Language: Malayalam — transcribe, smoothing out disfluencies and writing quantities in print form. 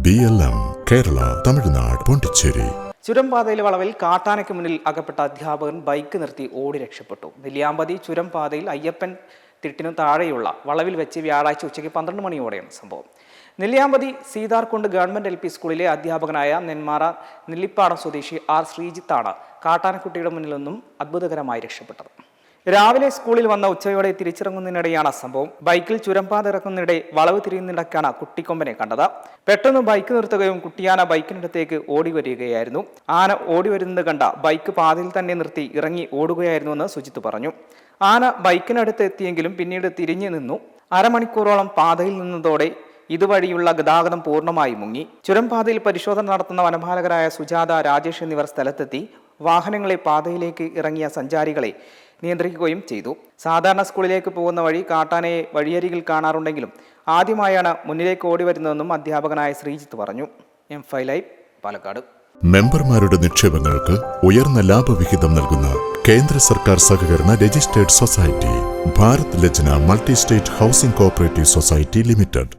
BLM കേരള, തമിഴ്നാട്, പോണ്ടിച്ചേരി. ചുരംപാതയിലെ വളവിൽ കാട്ടാനയ്ക്ക് മുന്നിൽ അകപ്പെട്ട അധ്യാപകൻ ബൈക്ക് നിർത്തി ഓടി രക്ഷപ്പെട്ടു. നെല്ലിയാമ്പതി ചുരംപാതയിൽ അയ്യപ്പൻ തിട്ടിനു താഴെയുള്ള വളവിൽ വെച്ച് വ്യാഴാഴ്ച ഉച്ചയ്ക്ക് 12 മണിയോടെയാണ് സംഭവം. നെല്ലിയാമ്പതി സീതാർകുണ്ട് ഗവൺമെന്റ് LP സ്കൂളിലെ അധ്യാപകനായ നെന്മാറ നെല്ലിപ്പാടം സ്വദേശി R. ശ്രീജിത്താണ് കാട്ടാനക്കുട്ടിയുടെ മുന്നിൽ നിന്നും അത്ഭുതകരമായി രക്ഷപ്പെട്ടത്. രാവിലെ സ്കൂളിൽ വന്ന ഉച്ചയോടെ തിരിച്ചിറങ്ങുന്നതിനിടെയാണ് സംഭവം. ബൈക്കിൽ ചുരംപാത ഇറങ്ങുന്നതിനിടെ വളവ് തിരിയുന്നിടയ്ക്കാണ് കുട്ടിക്കൊമ്പനെ കണ്ടത്. പെട്ടെന്ന് ബൈക്ക് നിർത്തുകയും കുട്ടിയാന ബൈക്കിനടുത്തേക്ക് ഓടി വരികയായിരുന്നു. ആന ഓടി വരുന്നത് കണ്ട ബൈക്ക് പാതയിൽ തന്നെ നിർത്തി ഇറങ്ങി ഓടുകയായിരുന്നുവെന്ന് സുജിത്ത് പറഞ്ഞു. ആന ബൈക്കിനടുത്ത് എത്തിയെങ്കിലും പിന്നീട് തിരിഞ്ഞു നിന്നു. അരമണിക്കൂറോളം പാതയിൽ നിന്നതോടെ ഇതുവഴിയുള്ള ഗതാഗതം പൂർണ്ണമായി മുങ്ങി. ചുരംപാതയിൽ പരിശോധന നടത്തുന്ന വനപാലകരായ സുജാത, രാജേഷ് എന്നിവർ സ്ഥലത്തെത്തി വാഹനങ്ങളെ പാതയിലേക്ക് ഇറങ്ങിയ സഞ്ചാരികളെ നിയന്ത്രിക്കുകയും ചെയ്തു. സാധാരണ സ്കൂളിലേക്ക് പോകുന്ന വഴി കാട്ടാനയെ വഴിയരികിൽ കാണാറുണ്ടെങ്കിലും ആദ്യമായാണ് മുന്നിലേക്ക് ഓടി വരുന്നതെന്നും അധ്യാപകനായ ശ്രീജിത്ത് പറഞ്ഞു. M5 live, Palakkad. മെമ്പർമാരുടെ നിക്ഷേപങ്ങൾക്ക് ഉയർന്ന ലാഭവിഹിതം നൽകുന്ന കേന്ദ്ര സർക്കാർ സഹകരണ registered society Bharat Lajna multi state housing cooperative society limited.